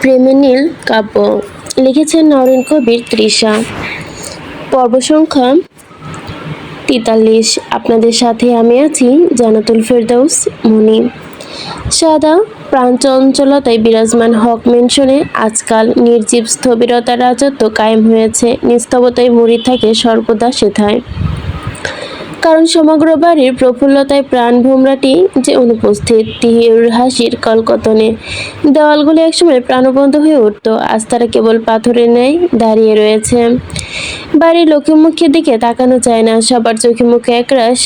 প্রেমে নীল কাব্য লিখেছেন নরেন কবির তৃষা। পর্ব সংখ্যা 43। আপনাদের সাথে আমি আছি জান্নাতুল ফেরদৌস মনি। সাদা প্রাণচঞ্চলতায় বিরাজমান হক ম্যানশনে আজকাল নির্জীব স্থবিরতার রাজত্ব কায়েম হয়েছে। নিস্তবতায় মুড়ি থাকে সর্বদা সেথায়, কারণ সমগ্র বাড়ির প্রফুল্লতায় প্রাণ ভোমরাটি যে অনুপস্থিত। তিহির হাসির কলকতনে দেওয়ালগুলো একসময় প্রাণবন্ত হয়ে উঠত, আজ তারা কেবল পাথরের ন্যায় দাঁড়িয়ে রয়েছে। বাড়ির লোকমুখের দিকে তাকানো যায় না, সবার চোখে মুখে একরাশ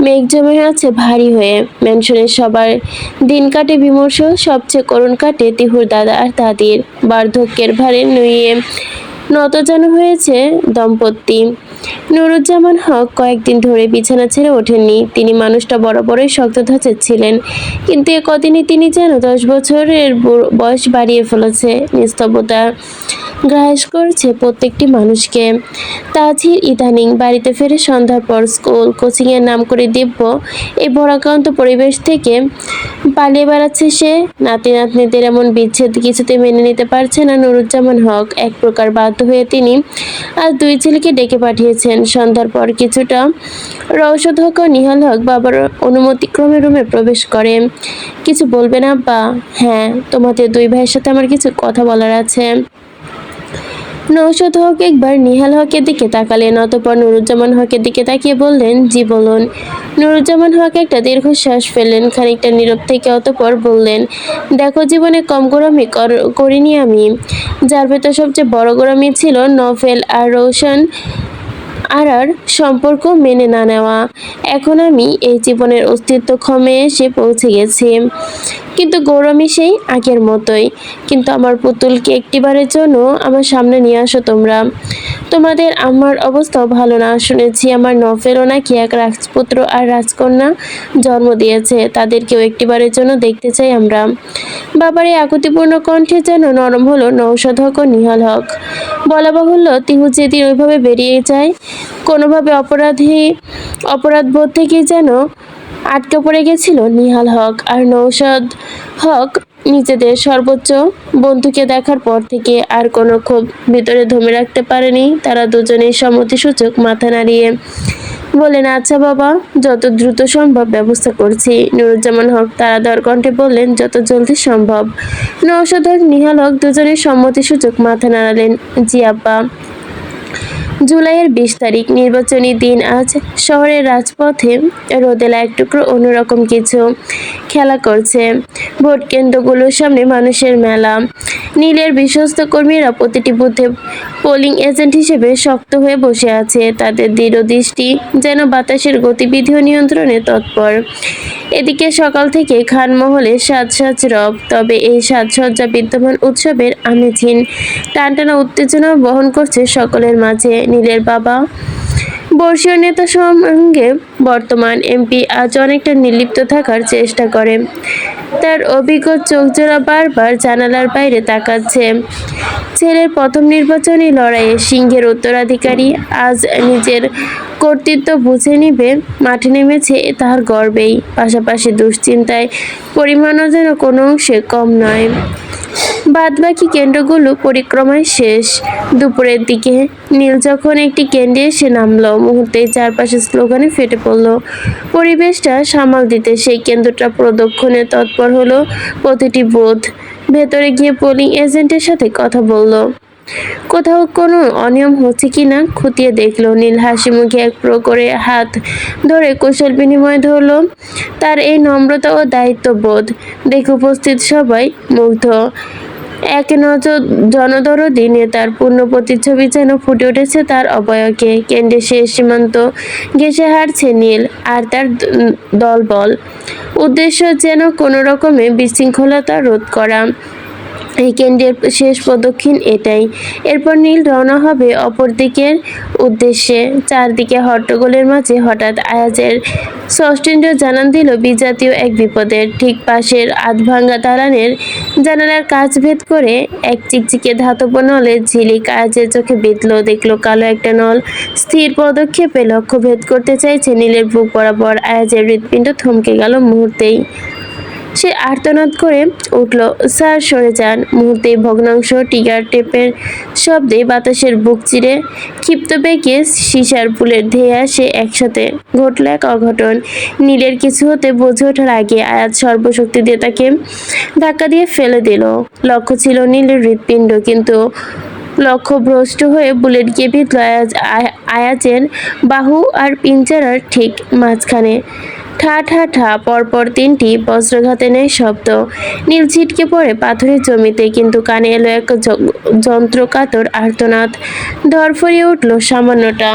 মেঘ জমে আছে ভারী হয়ে। ম্যানশনের সবার দিন কাটে বিমর্ষ, সবচেয়ে করুণ কাটে তিহুর দাদা আর দাদির। বার্ধক্যের ভারে নুয়ে নত যেন হয়েছে দম্পতি। নুরুজ্জামান হক কয়েকদিন ধরে বিছানা ছেড়ে ওঠেননি। তিনি মানুষটা বরাবরই শক্ত ধাঁচের ছিলেন, কিন্তু এ কদিনই তিনি যেন 10 বছরের বয়স বাড়িয়ে ফেলেছে। নিস্তব্ধতা গ্রাস করছে প্রত্যেকটি মানুষকে। তাজহির ইদানিং বাড়িতে ফেরে সন্ধ্যার পর স্কুল কোচিংয়ের নাম করে দিব্য এই ভরাক্রান্ত পরিবেশ থেকে পালিয়ে বেড়াচ্ছে সে। নাতি নাতনিদের এমন বিচ্ছেদ কিছুতে মেনে নিতে পারছে না নুরুজ্জামান হক। এক প্রকার বাধ্য হয়ে তিনি আজ 2 ছেলেকে ডেকে পাঠিয়েছেন। সন্ধ্যার পর কিছুটা রওশদ হক ও নিহাল হক বাবার অনুমতিক্রমে রুমে প্রবেশ করে। কিছু বলবেন আব্বা? হ্যাঁ, তোমাদের 2 ভাইয়ের সাথে আমার কিছু কথা বলার আছে। নওশাদ হক একবার নিহাল হকের দিকে তাকালেন, অতঃপর নুরুজ্জামান হকের দিকে তাকিয়ে বললেন, জি বলুন। নুরুজ্জামান হক একটা দীর্ঘশ্বাস ফেললেন, খানিকটা নীরব থেকে অতঃপর বললেন, দেখো, জীবনে কম গোঁড়ামি করিনি আমি। যার ভেতর সবচেয়ে বড় গোঁড়ামি ছিল নফেল আর রৌশন আরার সম্পর্ক মেনে না নেওয়া। এখন আমি এই জীবনের অস্তিত্ব ক্ষমে এসে পৌঁছে গেছি, কিন্তু গৌরমী সেই আগের মতোই। কিন্তু আমার পুতুলকে একটিবারের জন্য আমার সামনে নিয়ে আসো তোমরা। তোমাদের আমার অবস্থাও ভালো না। শুনেছি আমার নফেলও নাকি এক রাজপুত্র আর রাজকন্যা জন্ম দিয়েছে। তাদেরকেও একটিবারের জন্য দেখতে চাই আমরা। বাবার এই আকুতিপূর্ণ কণ্ঠে যেন নরম হলো নওশাদ হক ও নিহাল হক। বলা বাহুল্য, তিহু যেদিন ওইভাবে বেরিয়ে যায়, কোনোভাবে অপরাধবোধ থেকেই যেন আটকে পড়ে গেছিল নিহাল হক আর নওশাদ হক। নিজেদের সর্বোচ্চ বন্ধুকে দেখার পর থেকে আর কোনো ক্ষোভ ভিতরে ধরে রাখতে পারেনি তারা দুজনেই সম্মতিসূচক মাথা নাড়িয়ে বললেন, আচ্ছা বাবা, যত দ্রুত সম্ভব ব্যবস্থা করছি। নুরুজ্জামান হক তাড়াতাড়ি কণ্ঠে বললেন, যত জলদি সম্ভব। নওশাদ হক নিহাল হক দুজনের সম্মতিসূচক মাথা নাড়ালেন, জি আব্বা। জুলাইয়ের 20 তারিখ, নির্বাচনী দিন। আজ শহরের রাজপথে রোদেলা এক টুকরো অন্যরকম কিছু খেলা করছে। ভোট কেন্দ্রগুলোর সামনে মানুষের মেলা। নীলের বিশ্বস্ত কর্মীরা প্রতিটি বুথে পোলিং এজেন্ট হিসেবে শক্ত হয়ে বসে আছে, তাদের দৃঢ় দৃষ্টি যেন বাতাসের গতিবিধিও নিয়ন্ত্রণে তৎপর। এদিকে সকাল থেকে খানমহলে সাজ রব, তবে এই সাজসজ্জা বিদ্যমান উৎসবের আমেজহীন টানটানা উত্তেজনা বহন করছে সকলের মাঝে। নীলের বাবা বর্ষীয় নেতা সঙ্গে বর্তমান এমপি আজ অনেকটা নির্লিপ্ত থাকার চেষ্টা করে। তার অভিজ্ঞ চোখজোড়া বারবার জানালার বাইরে তাকাচ্ছে। ছেলের প্রথম নির্বাচনী লড়াইয়ে সিংহের উত্তরাধিকারী আজ নিজের কর্তৃত্ব বুঝে নিবে মাঠে নেমেছে তার গর্বেই। পাশাপাশি দুশ্চিন্তায় পরিমাণও যেন কোনো অংশে কম নয়। বাদবাকি কেন্দ্রগুলো পরিক্রমায় শেষ। দুপুরের দিকে নীল যখন একটি কেন্দ্রে এসে নামলো, মুহূর্তেই চারপাশে স্লোগানে ফেটে পড়ল। পরিবেশটা সামাল দিতে সেই কেন্দ্রটা প্রদক্ষিণে তৎপর হলো প্রতিটি বুথ। ভেতরে গিয়ে পোলিং এজেন্টের সাথে কথা বলল, কোথাও কোনো অনিয়ম হচ্ছে কিনা খতিয়ে দেখলো। নীল হাসি মুখে এক প্রো করে হাত ধরে কুশল বিনিময় ধরল। তার এই নম্রতা ও দায়িত্ববোধ দেখে উপস্থিত সবাই মুগ্ধ। এক নজর জনদরদি নেতার পূর্ণ প্রতিচ্ছবি যেন ফুটে উঠেছে তার অবয়কে। কেন্দ্রে শেষ সীমান্ত ঘেঁষে হারছে নীল আর তার দলবল। উদ্দেশ্য যেন কোনো রকমে বিশৃঙ্খলতা রোধ করা। এই কেন্দ্রের শেষ প্রদক্ষিণ এটাই। এরপর নীল রওনা হবে অপর দিকের উদ্দেশ্যে। চারদিকে হট্টগোলের মাঝে হঠাৎ আয়াজের ষষ্ঠেন্দ্র জানান দিল বিজাতীয় এক বিপদের। ঠিক পাশের আধভাঙা দালানের জানালার কাঁচ ভেদ করে এক চিকচিকে ধাতব নলের ঝিলিক আয়াজের চোখে বিঁধল। দেখল কালো একটা নল স্থির পদক্ষেপে লক্ষ্য ভেদ করতে চাইছে নীলের বুক বরাবর। আয়াজের হৃৎপিণ্ড থমকে গেল মুহূর্তেই। সে আর্তনাদ করে উঠল, স্যার সরে যান। মুহূর্তে ভগ্নাংশ টিগার টেপের শব্দে বাতাসের বুক চিরে ক্ষিপ্ত বেগে সিসার বুলেট ধেয়ে আসে একসাথে। ঘটল এক অঘটন। নীলের কিছু হতে বুঝে ওঠার আগে আয়াত সর্বশক্তি দিয়ে তাকে ধাক্কা দিয়ে ফেলে দিল। লক্ষ্য ছিল নীলের হৃৎপিণ্ড, কিন্তু লক্ষ্য ভ্রষ্ট হয়ে বুলেট গিয়ে বিঁধল আয়াজের বাহু আর পিঞ্জারার ঠিক মাঝখানে। ঠা ঠা ঠা পরপর 3টি বজ্রঘাতে নেয় শব্দ। নীল ছিটকে পড়ে পাথরের জমিতে, কিন্তু কানে এলো এক যন্ত্রকাতর আর্তনাদ। ধরফরিয়ে উঠল সামান্যটা।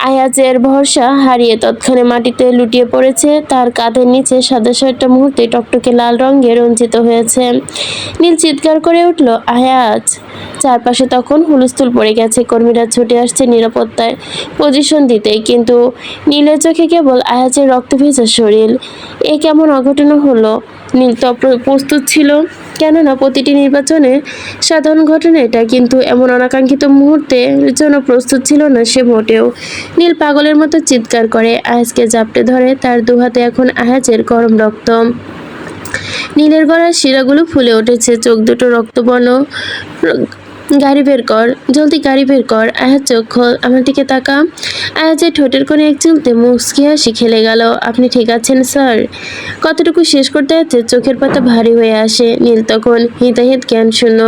আয়াজের ভরসা হারিয়ে তৎক্ষণে মাটিতে লুটিয়ে পড়েছে। তার কাঁধের নিচে সাদা শার্টটা মুহূর্তে টকটকে লাল রঙে রঞ্জিত হয়েছে। নীল চিৎকার করে উঠল, আয়াজ! চারপাশে তখন হুলস্থুল পড়ে গেছে। কর্মীরা ছুটে আসছে নিরাপত্তায় পজিশন দিতেই, কিন্তু নীলের চোখে কেবল আয়াজের রক্ত ভেজা শরীর। এ কেমন অঘটন হলো? নীল তো প্রস্তুত ছিল, কেননা প্রতিটি নির্বাচনে সাধারণ ঘটনা এটা, কিন্তু এমন অনাকাঙ্ক্ষিত মুহূর্তের জন্য প্রস্তুত ছিল না সে মোটেও। নীল পাগলের মতো চিৎকার করে আয়াজকে জাপটে ধরে। তার দুহাতে এখন আয়াজের গরম রক্ত। নীলের গলার শিরাগুলো ফুলে উঠেছে, চোখ দুটো রক্তবর্ণ। গাড়ি বের কর, জলদি গাড়ি বের কর। আয়াজ চোখ খোল, আমার দিকে তাকা। আয়াজের ঠোঁটের কোণে এক চিলতে মুচকি হাসি খেলে গেল। আপনি ঠিক আছেন স্যার? কতটুকু শেষ করতে যাচ্ছে চোখের পাতা ভারী হয়ে আসে। নীল তখন হিতাহিত জ্ঞান শূন্য।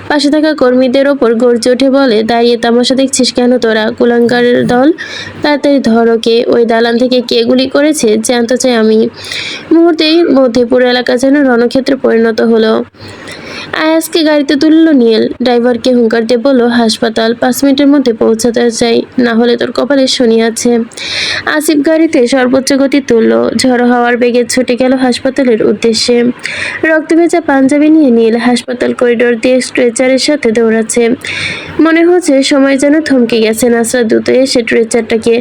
পাশে থাকা কর্মীদের ওপর গর্জে উঠে বলে, দাঁড়িয়ে তামাশা দেখছিস কেন তোরা? কুলাঙ্গারের দল, তাড়াতাড়ি ধর ওকে। ওই দালান থেকে কে গুলি করেছে জানতে চাই আমি। মুহূর্তেই মধ্যে পুরো এলাকা যেন রণক্ষেত্রে পরিণত হলো। আয়াজকে গাড়িতে তুলল নীল। ড্রাইভারকে হুঙ্কার দিয়ে বলল, হাসপাতাল 5 মিনিটের মধ্যে পৌঁছাতে চাই, না হলে তোর কপালে শনি আছে। আসিফ গাড়িতে সর্বোচ্চ গতি তুলল। ঝড়ো হাওয়ার বেগে ছুটে গেল হাসপাতালের উদ্দেশ্যে। রক্ত ভেজা পাঞ্জাবি নিয়ে নীল হাসপাতাল করিডোর দিয়ে স্ট্রেচারের সাথে দৌড়াচ্ছে। মনে হচ্ছে সময় যেন থমকে গেছে। নাসরা দ্রুত এসে স্ট্রেচারটাকে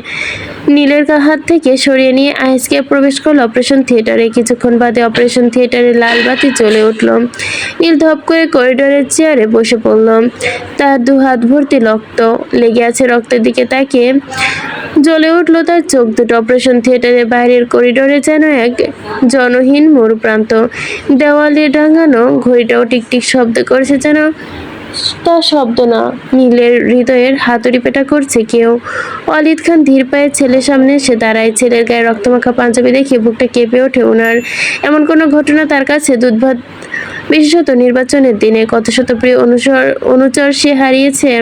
নীলের হাত থেকে সরিয়ে নিয়ে আয়াজকে প্রবেশ করল অপারেশন থিয়েটারে। কিছুক্ষণ বাদে অপারেশন থিয়েটারে লাল বাতি জ্বলে উঠল। নীল ধপ করে করিডোরের চেয়ারে বসে পড়ল। তার 2 হাত ভর্তি রক্ত লেগে আছে। রক্তের দিকে তাকিয়ে জ্বলে উঠল তার চোখ দুটো। অপারেশন থিয়েটারের বাইরের করিডোরে যেন এক জনহীন মরুপ্রান্ত। দেওয়ালে টাঙানো ঘড়িটাও টিকটিক শব্দ করছে, যেন তা শব্দ না, নীলের হৃদয়ের হাতুড়ি পেটা করছে কেউ। ওয়ালিদ খান ধীর পায়ে ছেলের সামনে এসে দাঁড়ায়। ছেলের গায়ে রক্তমাখা পাঞ্জাবি দেখে বুকটা কেঁপে ওঠে ওনার। এমন কোনো ঘটনা তার কাছে দুর্বোধ্য, বিশেষত নির্বাচনের দিনে। কত শত প্রিয় অনুচর সে হারিয়েছে।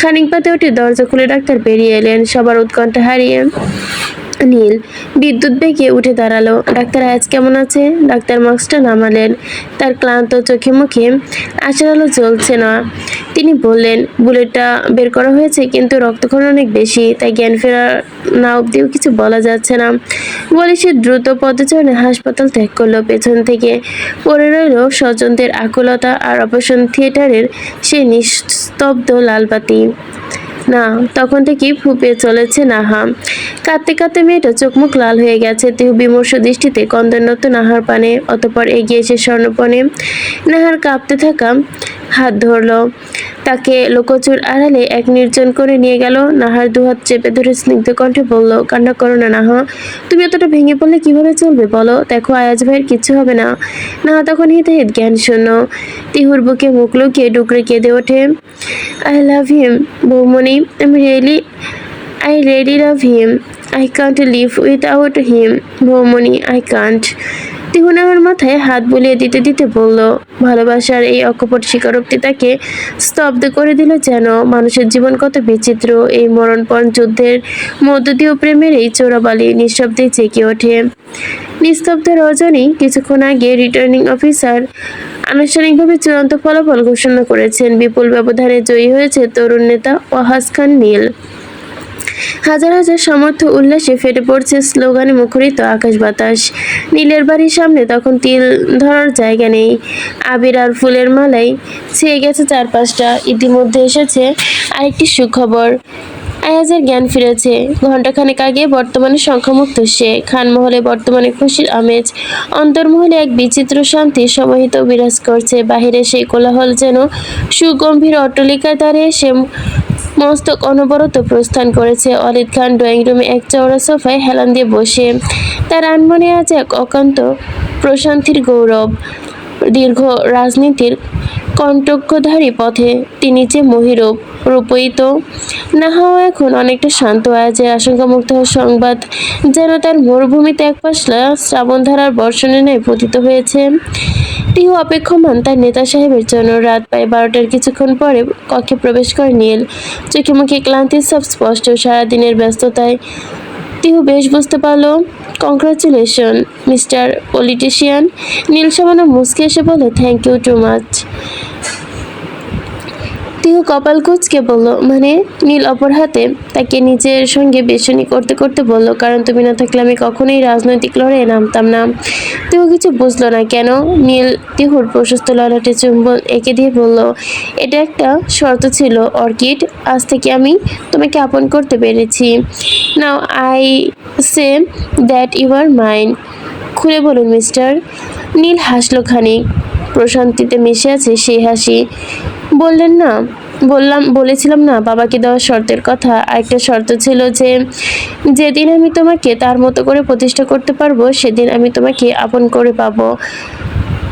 খানিক বাদে উঠে দরজা খুলে ডাক্তার বেরিয়ে এলেন। সবার উৎকণ্ঠা হারিয়ে নীল বিদ্যুৎ বেগে উঠে দাঁড়ালো। ডাক্তার আয়াজ কেমন আছে? ডাক্তার মাস্কটা নামালেন। তার ক্লান্ত চোখে মুখে আশার আলো জ্বলছে না। তিনি বললেন, বুলেটটা বের করা হয়েছে, কিন্তু রক্তক্ষরণ অনেক বেশি, তাই জ্ঞান ফেরা না অবধিও কিছু বলা যাচ্ছে না। বলে সে দ্রুত পদচারণে হাসপাতাল ত্যাগ করলো। পেছন থেকে পড়ে রইল স্বজনদের আকুলতা আর অপারেশন থিয়েটারের সেই নিস্তব্ধ লালবাতি। না, তখন থেকেই ফুপিয়ে চলেছে নাহা। কাঁদতে কাঁদতে মেয়েটা চোখ মুখ লাল হয়ে গেছে। তিহু বিমর্ষ দৃষ্টিতে কন্দনরত নাহার পানে। অতঃপর এগিয়ে এসে স্বর্ণপণে নাহার কাঁপতে থাকা হাত ধরল। তাকে লোকচুর আড়ালে এক নির্জন করে নিয়ে গেল। নাহার 2 হাত চেপে ধরে স্নিগ্ধ কণ্ঠে বলল, কান্না করো না নাহা। তুমি এতটা ভেঙে পড়লে কিভাবে চলবে বলো? দেখো আয়াজ ভাইয়ের কিচ্ছু হবে না। নাহা তখন হিতাহিত জ্ঞান শূন্য। তিহুর বুকে মুখ লুকিয়ে ডুকরে কেঁদে ওঠে, আই লাভ হিম বৌমনি, I really love him. I can't live without him. বৌমনি, I can't. তিহু নাহার মাথায় হাত বুলিয়ে দিতে দিতে বলল। ভালোবাসার এই অকপট স্বীকারোক্তি তাকে স্তব্ধ করে দিল যেন। মানুষের জীবন কত বিচিত্র। এই মরণপণ যুদ্ধের মধ্য দিয়েও প্রেমের এই চোরাবালি নিঃশব্দে জেগে ওঠে। নিস্তব্ধ রজনী। কিছুক্ষণ আগে রিটার্নিং অফিসার আনুষ্ঠানিকভাবে চূড়ান্ত ফলাফল ঘোষণা করেছেন। বিপুল ব্যবধানে জয়ী হয়েছে তরুণ নেতা ওয়াহাজ খান নীল। হাজার হাজার সমর্থক উল্লাসে ফেটে পড়ছে স্লোগানে মুখরিত আকাশ বাতাস। নীলের বাড়ির সামনে তখন তিল ধরার জায়গা নেই। আবির আর ফুলের মালায় ছেয়ে গেছে চারপাশটা। ইতিমধ্যে এসেছে আরেকটি সুখবর। আয়াজের জ্ঞান ফিরেছে। ঘণ্টাখানেক আগে বর্তমানে সংখ্যামুক্ত সে। খানমহলে বর্তমানে খুশির আমেজ। অন্তর্মহলে এক বিচিত্র শান্তি সমাহিত বিরাজ করছে। বাহিরে সেই কোলাহল যেন সুগম্ভীর অট্টালিকায় দাঁড়িয়ে সে মস্তক অনবরত প্রস্থান করেছে। ওয়ালিদ খান ড্রয়িং রুমে এক চওড়া সোফায় হেলান দিয়ে বসে। তার আনমনে আজ এক অকান্ত প্রশান্তির গৌরব। দীর্ঘ রাজনীতির কণ্টকধারী পথে তিনি যে মহিরূপ রূপয়িত না হওয়া এখন অনেকটা শান্ত আয়াজের আশঙ্কামুক্ত সংবাদ যেন তার মরুভূমিতে এক পাশলা শ্রাবণধারার বর্ষণে ন্যায় পতিত হয়েছে। তিহু অপেক্ষমান তার নেতা সাহেবের জন্য। রাত প্রায় 12টার কিছুক্ষণ পরে কক্ষে প্রবেশ করে নীল। চোখে মুখে ক্লান্তির সব স্পষ্ট। সারাদিনের ব্যস্ততায় তিহু বেশ বুঝতে পারল। Congratulation mister politician. নীল সামান্য মুচকে এসে বলল, thank you too much. Tihu কপাল কুঁচকে বলল, মানে? নীল অপর হাতে তাকে নিজের সঙ্গে বেশনি করতে করতে বলল, কারণ তুমি না থাকলে আমি কখনোই রাজনৈতিক লড়াইয়ে নামতাম না। তিহু কিছু বুঝলো না কেন। নীল তিহুর প্রশস্ত ললাটে চুম্বন এঁকে দিয়ে বলল, এটা একটা শর্ত ছিল অর্কিড। আজ থেকে আমি তোমাকে আপন করতে পেরেছি। Now I say that you are mine. খুলে বলুন মিস্টার। নীল হাসলো খানিক, প্রশান্তিতে মিশে আছে সেই হাসি। বললেন না, বলেছিলাম না বাবাকে দেওয়া শর্তের কথা। আরেকটা শর্ত ছিল যে যেদিন আমি তোমাকে তার মতো করে প্রতিষ্ঠা করতে পারবো সেদিন আমি তোমাকে আপন করে পাবো।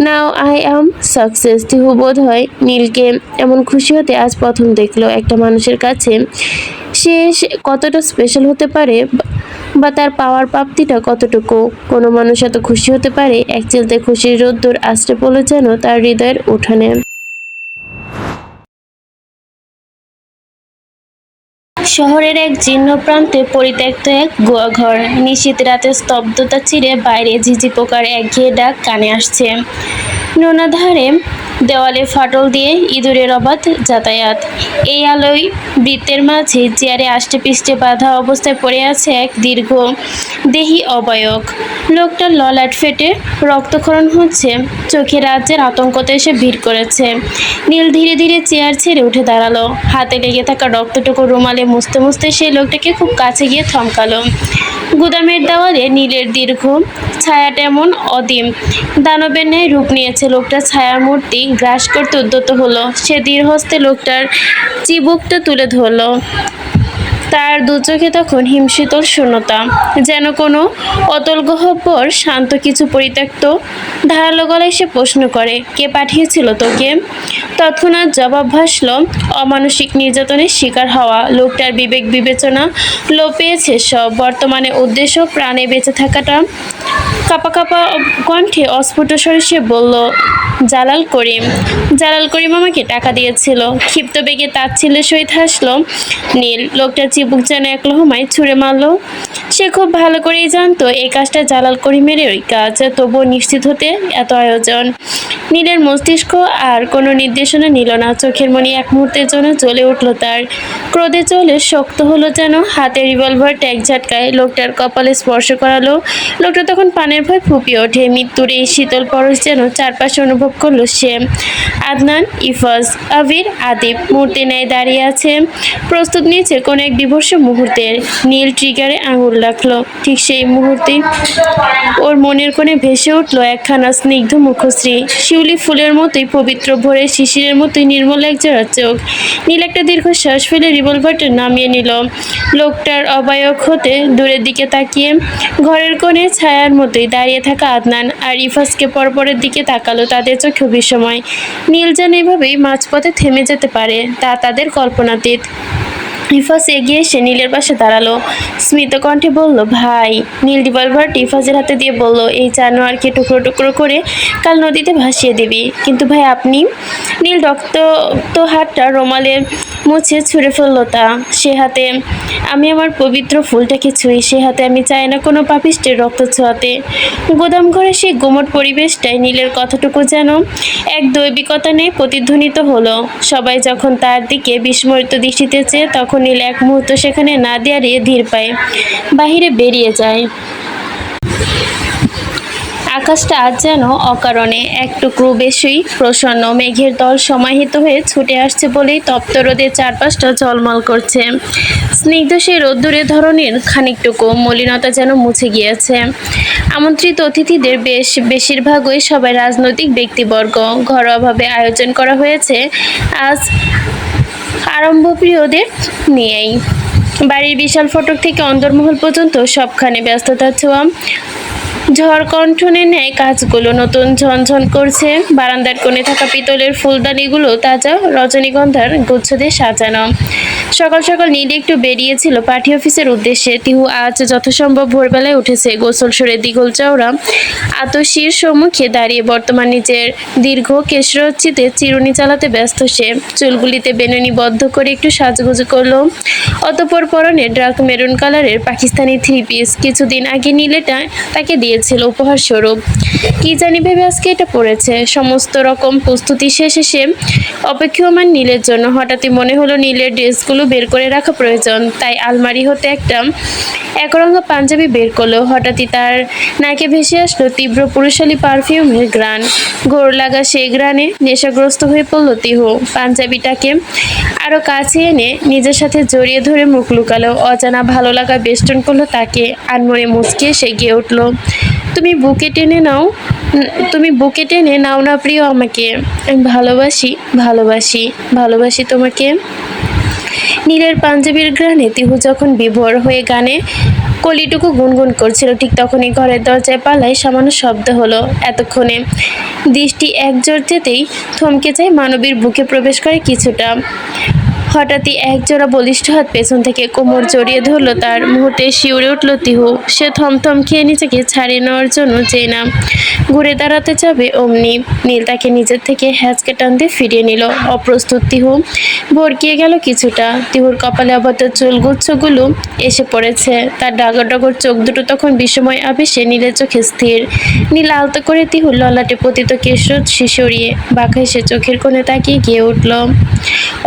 Now I am success. Tihu বোধ হয় নীলকে এমন খুশি হতে আজ প্রথম দেখলো। একটা মানুষের কাছে সে কতটা স্পেশাল হতে পারে বা তার পাওয়ার প্রাপ্তিটা কতটুকু। কোনো মানুষ এত খুশি হতে পারে। এক চিলতে খুশির রোদ্দুর আশ্রে পড়ল যেন তার হৃদয়ের উঠানে। শহরের এক জীর্ণ প্রান্তে পরিত্যক্ত এক গুহাঘর। নিশীথ রাতের স্তব্ধতা চিরে বাইরে ঝিঝি পোকার একঘেয়ে ডাক কানে আসছে। নোনা ধারে দেওয়ালে ফাটল দিয়ে ইঁদুরের অবাধ যাতায়াত। এই আলোয় বৃত্তের মাঝে চেয়ারে আষ্টে-পৃষ্ঠে বাঁধা অবস্থায় পড়ে আছে এক দীর্ঘ দেহী অবয়ব। লোকটার ললাট ফেটে রক্তক্ষরণ হচ্ছে। চোখে রাজ্যের আতঙ্কতে এসে ভিড় করেছে। নীল ধীরে ধীরে চেয়ার ছেড়ে উঠে দাঁড়ালো। হাতে লেগে থাকা রক্তটুকু রুমালে মুছতে মুছতে সেই লোকটাকে খুব কাছে গিয়ে থমকালো। গুদামের দেওয়ালে নীলের দীর্ঘ ছায়াটা এমন অদিম দানবের ন্যায় রূপ নিয়েছে। লোকটা ছায়ার মূর্তি গ্রাস করতে উদ্যত হলো। সে ধীরহস্তে লোকটার চিবুকটা তুলে ধরল। তার দু চোখে তখন হিমশীতল শূন্যতা, যেন কোনো অতল গহ্বর। শান্ত কিছু পরিত্যক্ত ধারালো গলায় সে প্রশ্ন করে, কে পাঠিয়েছিল তোকে? তৎক্ষণাৎ জবাব ভাসল, অমানসিক নির্যাতনের শিকার হওয়া। লোকটার বিবেক বিবেচনা লোপ পেয়েছে সব। বর্তমানে উদ্দেশ্য প্রাণে বেঁচে থাকাটা। কাঁপা কাঁপা কণ্ঠে অস্ফুট স্বরে সে বলল, জালাল করিম। জালাল করিম আমাকে টাকা দিয়েছিল। ক্ষিপ্ত বেগে তাচ্ছিল্যের সহিত হাসল নীল। লোকটার চিবুক যেন এক লহমায় ছুঁড়ে মারল। সে খুব ভালো করেই জানতো এই কাজটা জালাল করিমেরই কাজ, তবুও নিশ্চিত হতে এত আয়োজন। নীলের মস্তিষ্ক আর কোনো নির্দেশনা নিল না। চোখের মনি এক মুহূর্তের জন্য জ্বলে উঠল তার। ক্রোধে জ্বলে শক্ত হলো যেন। হাতে রিভলভারটা এক ঝাটকায় লোকটার কপালে স্পর্শ করালো। লোকটা তখন পানের ভয় ফুঁপিয়ে ওঠে। মৃত্যুর এই শীতল পরশ যেন চারপাশে অনুভব করলো সে। আদনান, ইফাজ, আবির, আদিব মূর্তি ন্যায় দাঁড়িয়ে আছে, প্রস্তুত নিয়েছে কোনো এক বিভৎস মুহূর্তের। নীল ট্রিগারে আঙুল রাখলো। ঠিক সেই মুহূর্তে ওর মনের কোণে ভেসে উঠল একখানা স্নিগ্ধ মুখশ্রী, শিউলি ফুলের মতোই পবিত্র, ভোরের শিশিরের মতোই নির্মল একজোড়া চোখ। নীল একটা দীর্ঘশ্বাস ফেলে রিভলভারটা নামিয়ে নিল। লোকটার অবায়ক হতে দূরের দিকে তাকিয়ে ঘরের কোণে ছায়ার মতোই দাঁড়িয়ে থাকা আদনান আর ইফাজকে পরপরের দিকে তাকালো। তাদের চোখে বিস্ময়। নীল যেন এভাবেই মাঝপথে থেমে যেতে পারে তা তাদের কল্পনাতীত। ইফাজ এগিয়ে এসে নীলের পাশে দাঁড়ালো। স্মিত কণ্ঠে বলল, ভাই। নীল রিভলভারটি ইফাজের হাতে দিয়ে বলল, এই জানোয়ারকে টুকরো টুকরো করে কাল নদীতে ভাসিয়ে দিবি। কিন্তু ভাই আপনি? নীল রক্তাক্ত হাতটা রোমালে মুছে ছুঁড়ে ফেললো তা। সে হাতে আমি আমার পবিত্র ফুলটাকে ছুঁই। সে হাতে আমি চাই না কোনো পাপিষ্টের রক্ত ছোঁয়াতে। গোদাম ঘরে সেই গুমট পরিবেশটায় নীলের কথাটুকু যেন এক দৈবিকতা নেই প্রতিধ্বনিত হলো। সবাই যখন তার দিকে বিস্মরিত দৃষ্টিতে চেয়ে, তখন নীল এক মুহূর্ত সেখানে না দাঁড়িয়ে ধীর পায়ে বাহিরে বেরিয়ে যায়। আকাশটা আজ যেন অকারণে এক টুকরো বেশি প্রসন্ন। মেঘের দল সমাহিত হয়ে ছুটে আসছে বলেই তপ্ত রোদের চারপাশটা ঝলমল করছে। স্নিগ্ধ সেই রোদ্দুরের ধরনের খানিকটুকু মলিনতা যেন মুছে গিয়েছে। আমন্ত্রিত অতিথিদের বেশিরভাগই সবাই রাজনৈতিক ব্যক্তিবর্গ। ঘরোয়াভাবে আয়োজন করা হয়েছে আজ আরম্ভপ্রিয়দের নিয়েই। বাড়ির বিশাল ফটক থেকে অন্দরমহল পর্যন্ত সবখানে ব্যস্ততার ছোঁয়া। ঝড় কণ্ঠনের ন্যায় কাজগুলো নতুন ঝনঝন করছে। বারান্দার কোণে থাকা পিতলের ফুলদানিগুলো তাজা রজনীগন্ধার গুচ্ছ দিয়ে সাজানো। সকাল সকাল নীল একটু বেরিয়েছিল পার্টি অফিসের উদ্দেশ্যে। তিহু আজ যথাসম্ভব ভোরবেলায় উঠেছে। গোসল সেরে দিগল চওড়া আতশির সম্মুখে দাঁড়িয়ে বর্তমান নিজের দীর্ঘ কেশরচ্ছিতে চিরুনি চালাতে ব্যস্ত সে। চুলগুলিতে বেনুনি বদ্ধ করে একটু সাজগুজ করলো। অতঃপর পরনে ডার্ক মেরুন কালারের পাকিস্তানি থ্রি পিস কিছুদিন আগে নীলেটা তাকে দিয়েছিল উপহার স্বরূপ। কি জানি ভেবে আজকে এটা পড়েছে। সমস্ত রকম প্রস্তুতি শেষে সে অপেক্ষমান নীলের জন্য। হঠাৎই মনে হলো নীলের ড্রেসগুলো বের করে রাখা প্রয়োজন। তাই আলমারি হতে একটা একরঙা পাঞ্জাবি বের করলো। হঠাৎই তার নাকে ভেসে আসলো তীব্র পুরুষালী পারফিউমের ঘ্রাণ। ঘোর লাগা সেই ঘ্রাণে নেশাগ্রস্ত হয়ে পড়লো তিহু। পাঞ্জাবিটাকে আরো কাছে এনে নিজের সাথে জড়িয়ে ধরে মুখ লুকালো। অজানা ভালো লাগা বেষ্টন করলো তাকে। আনমনে মুচকে সে গিয়ে উঠলো, তুমি বুকে টেনে নাও না প্রিয় আমাকে। আমি ভালোবাসি ভালোবাসি ভালোবাসি তোমাকে। নীলের পাঞ্জাবির ঘ্রাণে তিহু যখন বিভোর হয়ে গানে কলিটুকু গুনগুন করছিল, ঠিক তখনই ঘরের দরজায় পাল্লায় সামান্য শব্দ হলো। এতক্ষণে দৃষ্টি একজোট যেতেই থমকে যায় মানবীর বুকে প্রবেশ করে কিছুটা। হঠাৎই একজোড়া বলিষ্ঠ হাত পেছন থেকে কোমর জড়িয়ে ধরলো তার। মুহূর্তে শিউরে উঠল তিহু। সে থমথম খেয়ে নিজেকে ছাড়িয়ে নেওয়ার জন্য যেই না ঘুরে দাঁড়াতে যাবে অমনি নীল তাকে নিজের থেকে হ্যাঁচকে টান দিয়ে ফিরিয়ে নিল। অপ্রস্তুত তিহু ভরকিয়ে গেল কিছুটা। তিহুর কপালে আবদ্ধ চুলগুচ্ছগুলো এসে পড়েছে। তার ডাগর ডাগর চোখ দুটো তখন বিস্ময় আবেশে নীলের চোখে স্থির। নীল আলতো করে তিহুর ললাটে পতিত কেশরশ্মি সরিয়ে বাঁকা হেসে চোখের কোণে তাকিয়ে গিয়ে উঠল,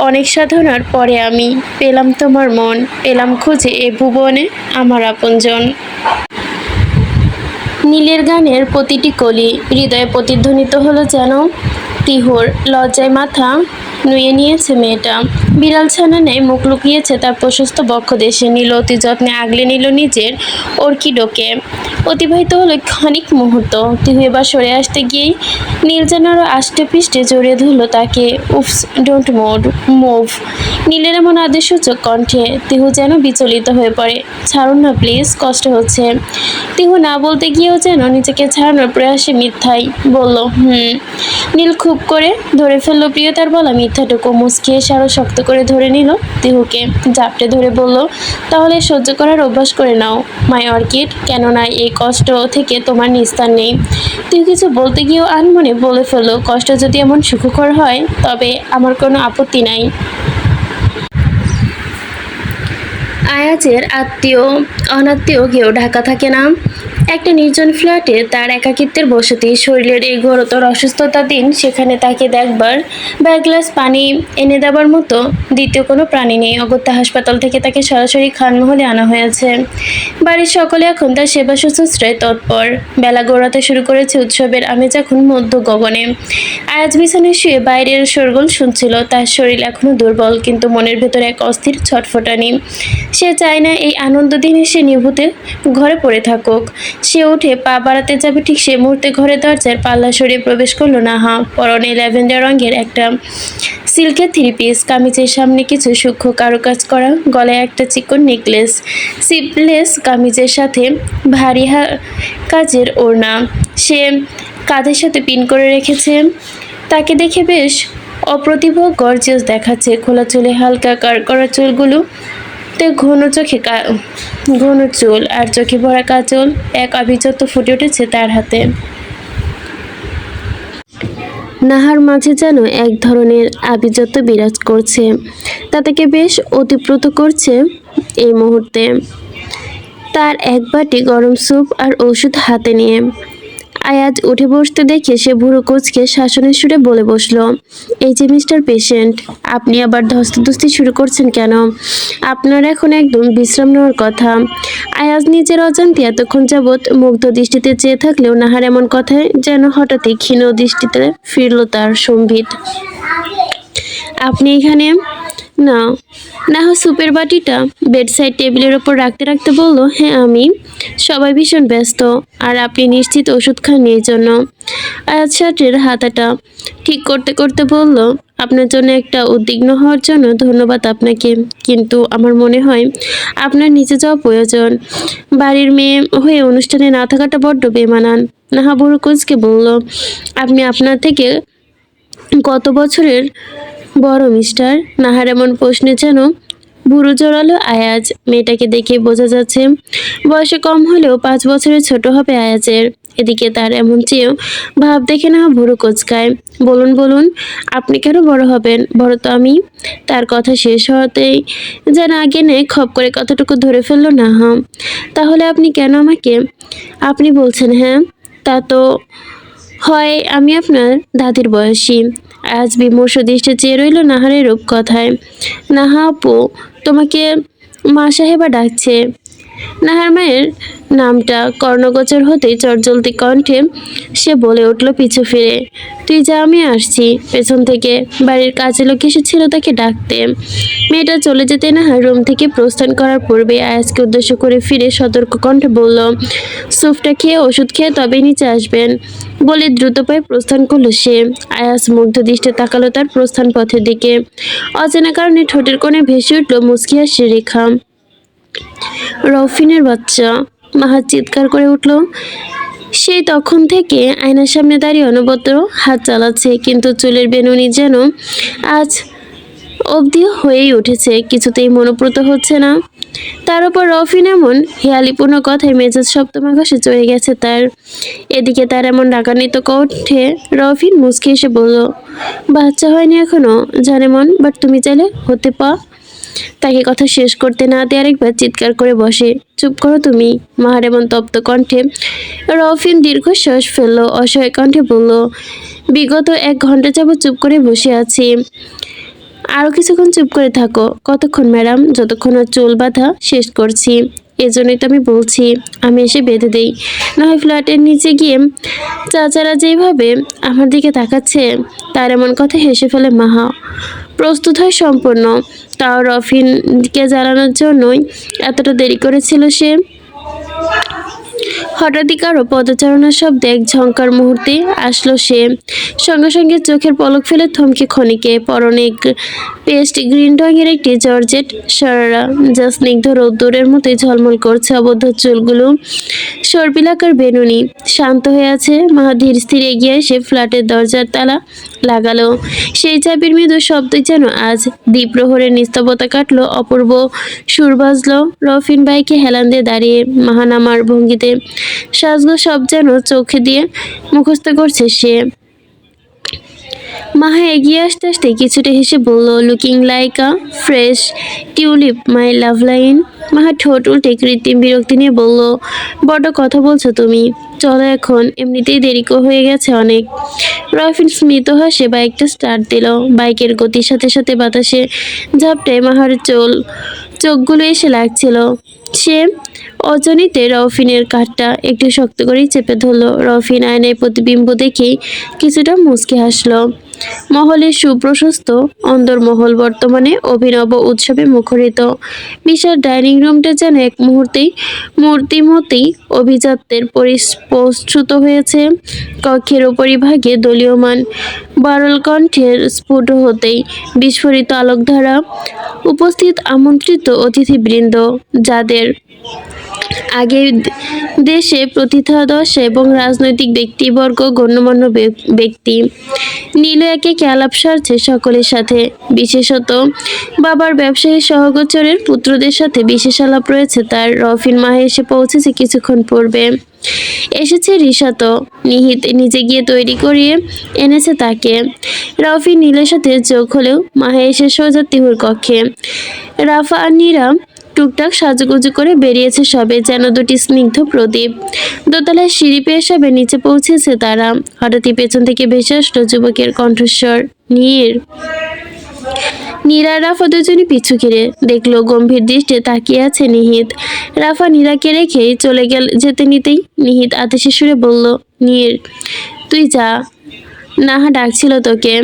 অনেক সাধনার পরে আমি পেলাম তোমার মন, এলাম খুঁজে এ ভুবনে আমার আপনজন। নীলের গানের প্রতিটি কলি হৃদয়ে প্রতিধ্বনিত হলো যেন। তিহুর লজ্জায় মাথা নুয়ে নিয়েছে মেয়েটা। বিড়াল ছানা নেয় মুখ লুকিয়েছে তার প্রশস্ত বক্ষ দেশে। নীল অতি যত্নে আগলে নিল নিজের অর্কিডোকে। অতিবাহিত হলো ক্ষণিক মুহূর্ত। তিহু এবার সরে আসতে গিয়েই নীল যেন আরো আষ্টে পৃষ্ঠে জড়িয়ে ধরলো তাকে। Oops, don't move. নীলের এমন আদেশসূচক কণ্ঠে তিহু যেন বিচলিত হয়ে পড়ে। ছাড়ুন না প্লিজ, কষ্ট হচ্ছে। তিহু না বলতে গিয়েও যেন নিজেকে ছাড়ানোর প্রয়াসে মিথ্যাই বলল, নীল খুব করে ধরে ফেললো প্রিয়তার বলা মিথ্যাটুকু। মুচকি এসে আরো শক্ত করে ধরে নিল তিহুকে। জাপটে ধরে বলল, তাহলে সহ্য করার অভ্যাস করে নাও মাই অর্কিড, কেননা এই কষ্ট থেকে তোমার নিস্তার নেই। তিহু কিছু বলতে গিয়েও আনমনে বলে ফেললো, কষ্ট যদি এমন সুখকর হয় তবে আমার কোনো আপত্তি নাই। আয়াজের আত্মীয় অনাত্মীয় কেউ ঢাকা থাকে না। একটা নির্জন ফ্ল্যাটে তার একাকিত্বের বসতি। শরীরের এই ঘোরতর অসুস্থতার দিন সেখানে তাকে দেখবার বা এক গ্লাস পানি এনে দেবার মতো দ্বিতীয় কোনো প্রাণী নেই। অগত্যা হাসপাতাল থেকে তাকে সরাসরি খানমহলে আনা হয়েছে। বাড়ির সকলে এখন তার সেবা শুশ্রূষায় তৎপর। বেলা গড়াতে শুরু করেছে উৎসবের আমেজ এখন মধ্য গগনে। আয়াজ বিছানায় শুয়ে বাইরের শোরগোল শুনছিল। তার শরীর এখনো দুর্বল, কিন্তু মনের ভেতরে এক অস্থির ছটফটানি। সে চায় না এই আনন্দ দিনে সে নিভৃতে ঘরে পড়ে থাকুক। সে উঠে পা বাড়াতে যাবে, ঠিক সে মুহূর্তে ঘরের দরজার পাল্লা সরিয়ে প্রবেশ করলো নাহা। পরনে ল্যাভেন্ডার রঙের একটা সিল্কের থ্রি পিস, কামিজের সামনে কিছু সূক্ষ্ম কারুকাজ করা, গলায় একটা চিকন নেকলেস, সিপলেস কামিজের সাথে ভারী কাজের ওড়না। সে কাঁধের সাথে পিন করে রেখেছে। তাকে দেখে বেশ অপ্রতিভ গর্জিয়াস দেখাচ্ছে। খোলা চুলে হালকা কার করা চুলগুলো ঘন চুল আর চোখে ভরা কাজল এক আভিজাত্য ফুটে উঠেছে তার হাতে। নাহার মাঝে যেন এক ধরনের আভিজাত্য বিরাজ করছে, তা তাকে বেশ অতিপ্রত করছে এই মুহূর্তে। তার এক বাটি গরম স্যুপ আর ওষুধ হাতে নিয়ে আয়াজ উঠে বসতে দেখে সে ভুরু কুঁচকে শাসনের সুরে বলে বসলো, এই যে মিস্টার পেশেন্ট, আপনি আবার ধস্তাধস্তি শুরু করছেন কেন? আপনার এখন একদম বিশ্রাম নেওয়ার কথা। আয়াজ নিজের অজান্তে এতক্ষণ যাবৎ মুগ্ধ দৃষ্টিতে চেয়ে থাকলেও নাহার এমন কথায় যেন হঠাৎই ক্ষীণ দৃষ্টিতে ফিরল তার সম্বিত। আপনি এখানে? না। নাহা সুপের বাটিটা বেডসাইড টেবিলের ওপর রাখতে রাখতে বলল, হ্যাঁ আমি। সবাই ভীষণ ব্যস্ত। আর আপনি নিশ্চিত ওষুধ খাননি এই জন্য। আয়াজ শার্টের হাতাটা ঠিক করতে করতে বলল, আপনার জন্য একটা উদ্বিগ্ন হওয়ার জন্য ধন্যবাদ আপনাকে, কিন্তু আমার মনে হয় আপনার নিচে যাওয়া প্রয়োজন। বাড়ির মেয়ে হয়ে অনুষ্ঠানে না থাকাটা বড্ড বেমানান। নাহা বুড়ো বলল, আপনি আপনার থেকে কত বছরের বড় মিস্টার? নাহার এমন প্রশ্নে যেন ভুরু জোরালো আয়াজ। মেয়েটাকে দেখে বোঝা যাচ্ছে বয়সে কম হলেও 5 বছরের ছোট হবে আয়াজের। এদিকে তার এমন চেয়েও ভাব দেখে না ভুরু কোচকায়। বলুন বলুন, আপনি কেন বড় হবেন? বড় তো আমি। তার কথা শেষ হতেই যেন আগে নে খপ করে কতটুকু ধরে ফেললো নাহা। তাহলে আপনি কেন আমাকে আপনি বলছেন? হ্যাঁ, তা তো হয় আমি আপনার দাদির বয়সী। আজ বিমর্ষ দৃষ্টে চেয়ে রইল নাহারের রূপকথায়। নাহা আপু, তোমাকে মা সাহেবা ডাকছে। নাহার মায়ের নামটা কর্ণগোচর হতেই চটজলদি কণ্ঠে সে বলে উঠল পিছু ফিরে, তুই যা, আমি আসছি। পেছন থেকে বাড়ির কাজের লোক এসেছিল তাকে ডাকতে। মেয়েটা চলে যেতে নাহার রুম থেকে প্রস্থান করার পূর্বে আয়াজকে উদ্দেশ্য করে ফিরে সতর্ক কণ্ঠে বলল, স্যুপটা খেয়ে ওষুধ খেয়ে তবেই নিচে আসবেন। বলে দ্রুত পায়ে প্রস্থান করলো সে। আয়াজ মুগ্ধ দৃষ্টে তাকালো তার প্রস্থান পথের দিকে। অচেনা কারণে ঠোঁটের কোণে ভেসে উঠল মুচকি হাসির রেখা। রফিনের বাচ্চা! মাহা চিৎকার করে উঠল। সেই তখন থেকে আয়নার সামনে দাঁড়িয়ে অনবদ্র হাত চালাচ্ছে, কিন্তু চুলের বেনুনি যেন আজ অবধি হয়েই উঠেছে, কিছুতেই মনোপ্রত হচ্ছে না। তার উপর রফিন এমন হেয়ালিপূর্ণ কথায় মেজাজ সপ্তম আকাশে চড়ে গেছে তার। এদিকে তার এমন রাগান্বিত কণ্ঠে রফিন মুচকি এসে বলল, বাচ্চা হয়নি এখনো জানে মন, বাট তুমি চাইলে হতে পা। তাকে কথা শেষ করতে না দিয়ে আরেকবার চিৎকার করে বসে, চুপ করো তুমি। মাহার এমন তপ্ত কণ্ঠে রফিন দীর্ঘশ্বাস ফেলল, অসহায় কণ্ঠে বলল, বিগত 1 ঘন্টা যাবত চুপ করে বসে আছি। আরও কিছুক্ষণ চুপ করে থাকো। কতক্ষণ ম্যাডাম? যতক্ষণ আর চুল বাঁধা শেষ করছি। এজন্যই তো আমি বলছি আমি এসে বেঁধে দেই, না হয় ফ্ল্যাটের নিচে গিয়ে চাচারা যেভাবে আমার দিকে তাকাচ্ছে। তার এমন কথা হেসে ফেলে মাহা। প্রস্তুত হয় সম্পূর্ণ। তাও রফিনকে জ্বালানোর জন্যই এতটা দেরি করেছিল সে। হঠাৎই কারো পদচারণার শব্দে এক ঝংকার মুহূর্তে আসলো সে। সঙ্গে সঙ্গে চোখের পলক ফেলে থমকে ক্ষণিকে। পরনে পেস্ট গ্রিন রঙের একটি জর্জেট সারারা, যা স্নিগ্ধ রোদ্দুরের মতোই ঝলমল করছে। অবদ্ধ চুলগুলো সর্পিলাকার বেনুনি, শান্ত হয়ে আছে। মাহা ধীর স্থির এগিয়ে এসে ফ্ল্যাটের দরজার তালা লাগালো। সেই চাবির মৃদু শব্দই যেন আজ দ্বিপ্রহরের নিস্তব্ধতা কাটলো। অপূর্ব সুর বাজলো। রফিন বাইকে হেলান দিয়ে দাঁড়িয়ে মাহা নামার ভঙ্গিতে সাজগো সব যেন চোখে দিয়ে মুখস্থ করছে সে। মাহা এগিয়ে আসতে আসতে কিছুটা হেসে বলল, looking like a fresh tulip my love line. Maha ঠোঁট উল্টে কৃত্রিম বিরক্তি নিয়ে বলল, বড্ড কথা বলছো তুমি, চলো এখন, এমনিতেই দেরি হয়ে গেছে অনেক। রফিন স্মিত হাসে বাইকটা স্টার্ট দিল। বাইকের গতির সাথে সাথে বাতাসে ঝাপটায় মাহার চোখগুলো এসে লাগছিল। সে অজানিতে রফিনের কাঠটা একটু শক্ত করেই চেপে ধরল। রফিন আয়নায় প্রতিবিম্ব দেখেই কিছুটা মুচকি হাসল। মহলের সুপ্রশস্ত অন্দরমহল বর্তমানে অভিনব উৎসবে মুখরিত। বিশাল ডাইনিং রুমটা যেন এক মুহূর্তেই মূর্তিমতী অভিজাত্যের পরিস্ফুট হয়েছে। কক্ষের উপরিভাগে দলীয়মান বারল কণ্ঠের স্ফুট হতেই বিস্ফোরিত আলোকধারা। উপস্থিত আমন্ত্রিত অতিথিবৃন্দ, যাদের আগে দেশে প্রথিতযশা এবং রাজনৈতিক ব্যক্তিবর্গ, গণ্যমান্য ব্যক্তি, নীল একে আলাপ সারছে সকলের সাথে। বিশেষত বাবার ব্যবসায়ী সহগোচরের পুত্রদের সাথে বিশেষ আলাপ রয়েছে তার। রফিন মাহে এসে পৌঁছেছে কিছুক্ষণ পূর্বে। এসেছে রিশাতও। নিহিত নিজে গিয়ে তৈরি করিয়ে এনেছে তাকে। রফিন নীলের সাথে যোগ হলেও মাহে এসে সোজা তিহুর কক্ষে। রাফা আর নীরা টুকটাক সাজুগুজু করে বেরিয়েছে সবে, যেন দুটি স্নিগ্ধ প্রদীপ। দোতলায় সিঁড়ি পেয়ে সবে নিচে পৌঁছেছে তারা। হঠাৎই পেছন থেকে ভেসে আসলো যুবকের কণ্ঠস্বর, নীরা রাফা দুজনই পিছু ঘিরে দেখলো। গম্ভীর দৃষ্টে তাকিয়ে আছে নিহিত। রাফা নীরাকে রেখেই যেতে নিতেই নিহিত আদেশের সুরে বলল, নীর তুই যা, নাহা ডাকছিল তোকে।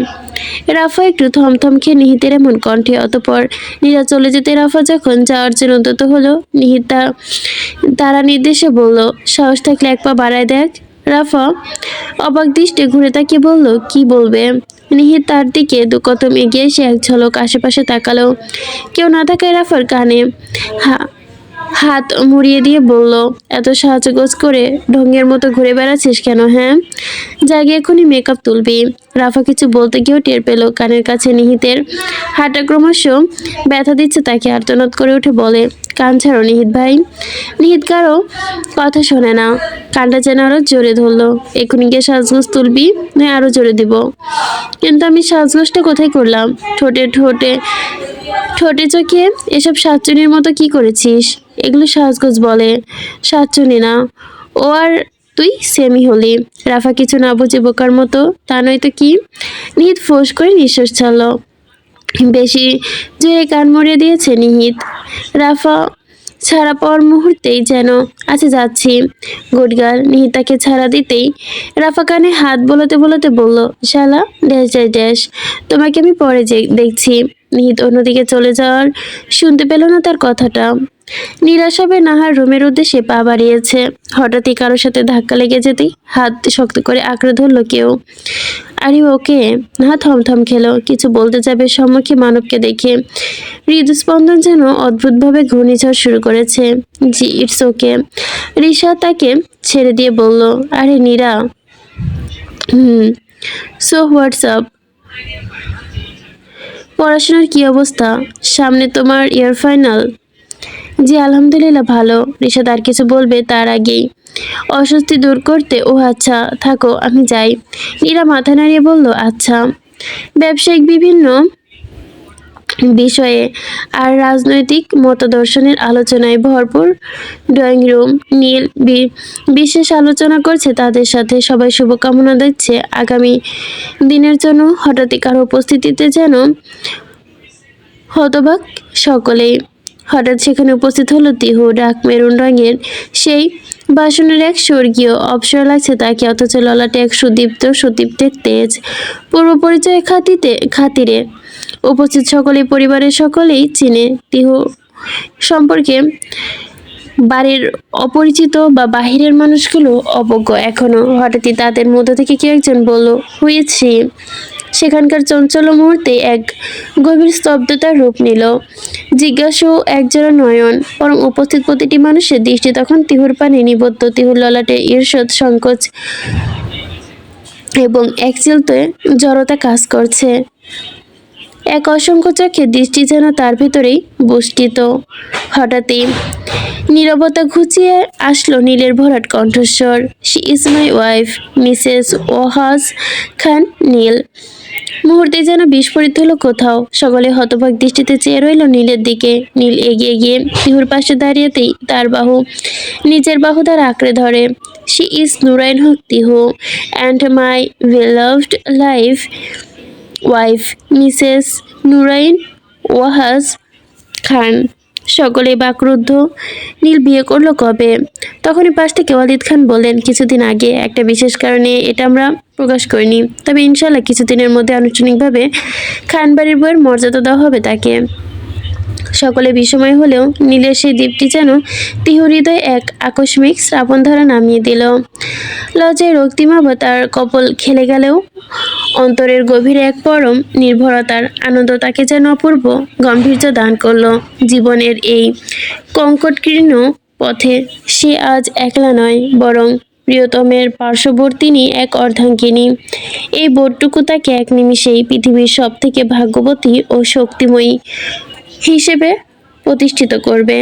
রাফা একটু থমথম খেয়ে নিহিতের এমন কণ্ঠে। অতঃপর নীরা চলে যেতে রাফা যখন যাওয়ার জন্য উদ্যত হলো, নিহিত তারা নির্দেশে বলল, সাহস থাকলে এক পা বাড়ায় দেখ। রাফা অবাক দৃষ্টে ঘুরে তাকিয়ে বলল, কি বলবে? নিহিত তার দিকে দু কদম এগিয়ে এসে এক ঝলক আশেপাশে তাকালো। কেউ না থাকায় রাফার কানে হাত মুড়িয়ে দিয়ে বলল, এত সাজগোজ করে ঢঙের মতো ঘুরে বেড়াচ্ছিস কেন? হ্যাঁ, জাগে এখনই মেকআপ তুলবি। রাফা কিছু বলতে গিয়েও টের পেল কানের কাছে নিহিতের হাঁটা ক্রমশ ব্যথা দিচ্ছে তাকে। আর্তনাদ করে উঠে বলে, কান ছাড়ো নিহিত ভাই। নিহিত কারো কথা শোনে না, কানটা যেন আরো জোরে ধরলো। এখনই গিয়ে সাজগোজ তুলবি, নয় আরো জোরে দিব। কিন্তু আমি সাজগোজটা কোথায় করলাম? ঠোঁটে ঠোঁটে ঠোঁটে চোখে এসব সাতচুনির মতো কি করেছিস? এগুলো সাজগোজ বলে, সাতচুনি না। ও আর তুই সেমি হলি। রাফা কিছু না বুঝে বোকার মতো, তা নয় তো কি? নিহিত ফোঁস করে নিঃশ্বাস ছাড়ল। বেশি জোরে কান মরিয়ে দিয়েছে নিহিত। রাফা ছাড়া পাওয়ার মুহূর্তেই যেন, আচ্ছা যাচ্ছি। Good girl. নিহিত তাকে ছাড়া দিতেই রাফা কানে হাত বোলাতে বোলাতে বলল, শালা ড্যাশ ড্যাশ ড্যাশ, তোমাকে আমি পরে দেখছি। নিহিত অন্যদিকে চলে যাওয়ার শুনতে পেল না তার কথাটা। নিরাশ হবে নাহার রুমের উদ্দেশ্যে পা বাড়িয়েছে। হঠাৎই কারোর সাথে ধাক্কা লেগে যেতেই হাত শক্ত করে আঁকড়ে ধরলো কেউ। আরে ওকে? নাহা থমথম খেলো। কিছু বলতে যাবে সম্মুখে মানবকে দেখে হৃদস্পন্দন যেন অদ্ভুতভাবে ঘূর্ণিঝড় শুরু করেছে। জি ইটস ওকে। রিশা তাকে ছেড়ে দিয়ে বলল, আরে নীরা। So what's up? পড়াশোনার কি অবস্থা? সামনে তোমার ইয়ার ফাইনাল? জি আলহামদুলিল্লাহ ভালো। রিশাদ আর কিছু বলবে তার আগেই অস্বস্তি দূর করতে, ও আচ্ছা থাকো আমি যাই। নীরা মাথা নাড়িয়ে বলল, আচ্ছা। ব্যবসায়িক বিভিন্ন বিষয়ে আর রাজনৈতিক মতদর্শনের আলোচনায় ভরপুর ড্রয়িং রুম। নীল বিশেষ আলোচনা করছে তাদের সাথে। সবাই শুভকামনা দিচ্ছে আগামী দিনের জন্য। হঠাৎই কারো উপস্থিতিতে যেন হতবাক সকলেই। হঠাৎ সেখানে উপস্থিত হলো তিহু। ডাক মেরুন রঙের সেই বাসনের এক স্বর্গীয় অপসরা লাগছে তাকে, অথচ ললাটে এক সুদীপ্তের তেজ। পূর্ব পরিচয় খাতিরে উপস্থিত সকলেই পরিবারের সকলেই চিনে তিহু সম্পর্কে। বাড়ির অপরিচিত বা বাহিরের মানুষগুলো অবজ্ঞ এখনো। হঠাৎই তাদের মধ্য থেকে কেউ একজন বলল, হয়েছি। সেখানকার চঞ্চল মুহূর্তে এক গভীর স্তব্ধতার রূপ নিল। জিজ্ঞাসু একজোড়া নয়ন, বরং উপস্থিত প্রতিটি মানুষের দৃষ্টি তখন তিহুর পানে নিবদ্ধ। তিহুর ললাটে ঈর্ষদ সংকোচ এবং একচিলতে জড়তা কাজ করছে। এক অসংখ্য চোখে দৃষ্টি যেন তার ভেতরেই বষ্টিত। হঠাৎই নীরবতা ঘুচিয়ে আসলো নীলের ভরাট কণ্ঠস্বর, she is my wife, Mrs Wahaj Khan Neel. মুহূর্তে যেন বিস্ফোরিত হলো কোথাও। সকলে হতবাক দৃষ্টিতে চেয়ে রইল নীলের দিকে। নীল এগিয়ে গিয়ে তিহুর পাশে দাঁড়িয়েতেই তার নিজের বাহু দ্বারা আঁকড়ে ধরে। She is Nurain Haque Tihu, and my beloved life wife Mrs Nurain Wahaj Khan. সকলেই বাকরুদ্ধ। নীল বিয়ে করলো কবে? তখনই পাশ থেকে ওয়ালিদ খান বললেন, কিছুদিন আগে। একটা বিশেষ কারণে এটা আমরা প্রকাশ করিনি, তবে ইনশাল্লাহ কিছুদিনের মধ্যে আনুষ্ঠানিকভাবে খানবাড়ির বইয়ের মর্যাদা দেওয়া হবে তাকে। সকলে বিস্ময় হলেও নীলের সেই দ্বীপটি যেন তিহু হৃদয়ে এক আকস্মিক শ্রাবণধারা নামিয়ে দিল। লজ্জায় রক্তিমাভা তার কপল খেলে গেলেও অন্তরের গভীরে এক পরম নির্ভরতার আনন্দ তাকে যেন অপূর্ব গাম্ভীর্য দান করল। জীবনের এই কঙ্কটকীর্ণ পথে সে আজ একলা নয়, বরং প্রিয়তমের পার্শ্ববর্তিনী এক অর্ধাঙ্গিনী। এই বোধটুকু তাকে এক নিমিষেই পৃথিবীর সব থেকে ভাগ্যবতী ও শক্তিময়ী হিসেবে প্রতিষ্ঠিত করবে।